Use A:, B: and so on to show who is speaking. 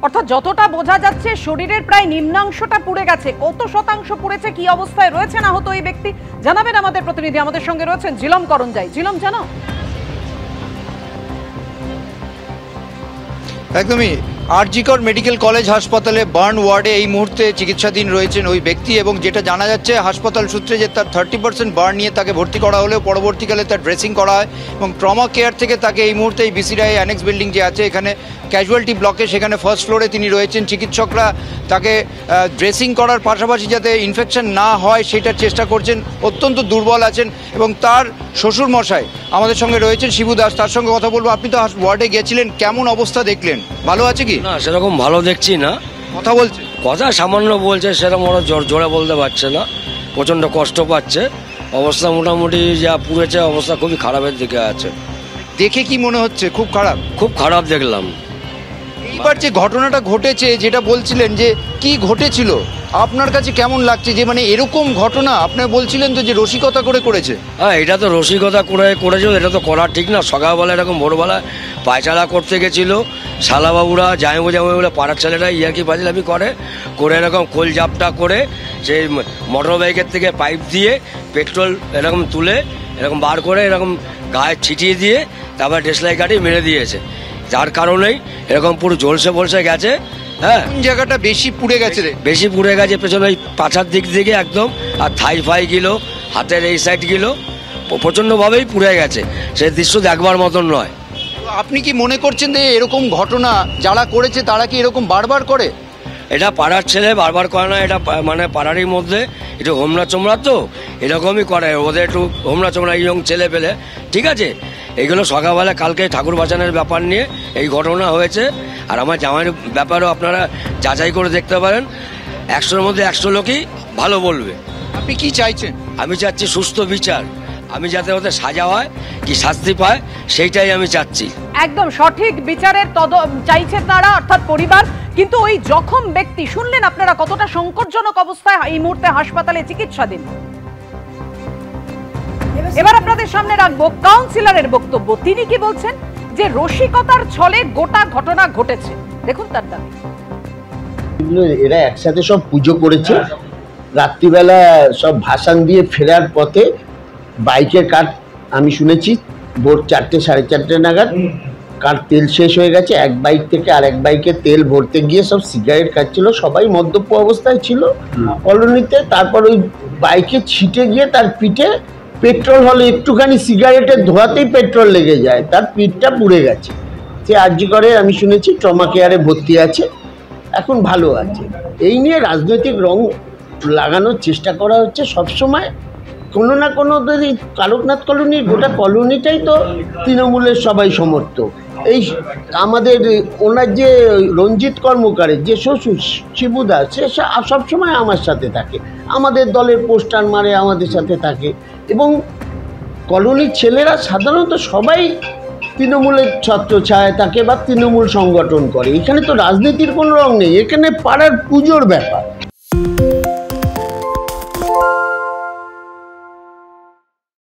A: অর্থাৎ যতটা বোঝা যাচ্ছে শরীরের প্রায় নিম্নাংশটা পুড়ে গেছে। কত শতাংশ পুড়েছে, কি অবস্থায় রয়েছেন আহত এই ব্যক্তি জানাবেন আমাদের প্রতিনিধি। আমাদের সঙ্গে রয়েছেন জিলম করঞ্জাই। জিলম, জানাও।
B: একদমই আরজিকর মেডিকেল কলেজ হাসপাতালে বার্ন ওয়ার্ডে এই মুহূর্তে চিকিৎসাধীন রয়েছেন ওই ব্যক্তি, এবং যেটা জানা যাচ্ছে হাসপাতাল সূত্রে যে তার 30% বার্ন নিয়ে তাকে ভর্তি করা হলেও পরবর্তীকালে তার ড্রেসিং করা হয় এবং ট্রমা কেয়ার থেকে তাকে এই মুহূর্তে এই বিসিআই অ্যানেক্স বিল্ডিং যে আছে এখানে ক্যাজুয়ালিটি ব্লকে, সেখানে ফার্স্ট ফ্লোরে তিনি রয়েছেন। চিকিৎসকরা তাকে ড্রেসিং করার পাশাপাশি যাতে ইনফেকশন না হয় সেটার চেষ্টা করছেন। অত্যন্ত দুর্বল আছেন এবং তার শ্বশুরমশাই আমাদের সঙ্গে রয়েছেন শিবু দাস, তার সঙ্গে কথা বলবো। আপনি তো ওয়ার্ডে গেছিলেন, কেমন অবস্থা দেখলেন? ভালো আছে কি?
C: না, সেরকম ভালো দেখছি না।
B: কথা বলছে,
C: কথা সামান্য বলছে, সেরকম ওরা জোরে বলতে পারছে না, প্রচণ্ড কষ্ট পাচ্ছে। অবস্থা মোটামুটি যা পুড়েছে অবস্থা খুবই খারাপের দিকে আছে।
B: দেখে কি মনে হচ্ছে? খুব খারাপ?
C: খুব খারাপ দেখলাম।
B: এইবার যে ঘটনাটা ঘটেছে, যেটা বলছিলেন যে কি ঘটেছিল, আপনার কাছে কেমন লাগছে? যে মানে এরকম ঘটনা আপনি বলছিলেন তো যে রসিকতা করে করেছে।
C: হ্যাঁ, এটা তো রসিকতা করেছে, এটা তো করা ঠিক না। সকালবেলা এরকম ভোরবেলা পায়চারা করতে গেছিল, শালাবাবুরা জামাইবুরা পাড়ার ছেলেরা ইয়ার্কি পাজলামি করে এরকম খোল জাপটা করে সেই মোটর বাইকের থেকে পাইপ দিয়ে পেট্রোল এরকম তুলে এরকম বার করে এরকম গায়ে ছিটিয়ে দিয়ে তারপর দেশলাই কাটি মেরে দিয়েছে। যার কারণেই এরকম পুরো ঝলসে গেছে। হ্যাঁ,
B: জায়গাটা বেশি পুড়ে গেছে,
C: বেশি পুড়ে গেছে পেছনে ওই পাছার দিক থেকে একদম, আর থাই ফাই গিলো, হাতের এই সাইড গিলো, প্রচণ্ডভাবেই পুড়ে গেছে। সেই দৃশ্য দেখবার মতন নয়।
B: আপনি কি মনে করছেন যে এরকম ঘটনা যারা করেছে তারা কি এরকম বারবার করে?
C: এটা পাড়ার ছেলে বারবার করে না, এটা মানে পাড়ারই মধ্যে একটু হোমরা চোমরা, তো এরকমই করে ওদের একটু হোমরা চোমরা ইয়ং ছেলে পেলে। ঠিক আছে, এইগুলো সকালবেলা কালকে ঠাকুর বাঁচানোর ব্যাপার নিয়ে এই ঘটনা হয়েছে। আর আমার জামাইয়ের ব্যাপারেও আপনারা যাচাই করে দেখতে পারেন, 100-র মধ্যে 100 লোকই ভালো বলবে।
B: আপনি কি চাইছেন?
C: আমি চাচ্ছি সুস্থ বিচার। আমি যাতে ওদের সাজা হয় কি শাস্তি পায় সেইটাই আমি চাচ্ছি।
A: একদম সঠিক বিচারের চাইছে তারা, অর্থাৎ পরিবার। কিন্তু ওই জখম ব্যক্তি শুনলেন আপনারা কতটা সংকটজনক অবস্থায় এই মুহূর্তে হাসপাতালে চিকিৎসাধীন। এবার আপনাদের সামনে রাখবো কাউন্সিলরের বক্তব্য। তিনি কি বলছেন যে রসিকতার ছলে গোটা ঘটনা ঘটেছে, দেখুন তার দাবি।
D: এরা একসাথে সব পুজো করেছে, রাত্রিবেলা সব ভাসান দিয়ে ফেরার পথে বাইকের কাঠ আমি শুনেছি ভোর 4টে 4:30 নাগাদ কার তেল শেষ হয়ে গেছে। এক বাইক থেকে আরেক বাইকে তেল ভরতে গিয়ে সব সিগারেট খাচ্ছিল, সবাই মদ্যপ অবস্থায় ছিল কলোনিতে। তারপর ওই বাইকে ছিটে গিয়ে তার পিঠে পেট্রোল হলে একটুখানি সিগারেটের ধোয়াতেই পেট্রোল লেগে যায়, তার পিঠটা পুড়ে গেছে। সে আরজিকরে আমি শুনেছি ট্রমা কেয়ারে ভর্তি আছে, এখন ভালো আছে। এই নিয়ে রাজনৈতিক রং লাগানোর চেষ্টা করা হচ্ছে সবসময়। কোনো না কোনো কালকনাথ কলোনির গোটা কলোনিটাই তো তৃণমূলের সবাই সমর্থক। এই আমাদের ওনার যে রঞ্জিত কর্মকারের যে শ্বশুর শিবুদা, সে সবসময় আমার সাথে থাকে, আমাদের দলের পোস্টার মারে, আমাদের সাথে থাকে। এবং কলোনির ছেলেরা সাধারণত সবাই তৃণমূলের ছত্রছায়ায় থাকে বা তৃণমূল সংগঠন করে। এখানে তো রাজনীতির কোনো রং নেই, এখানে পাড়ার পুজোর ব্যাপার।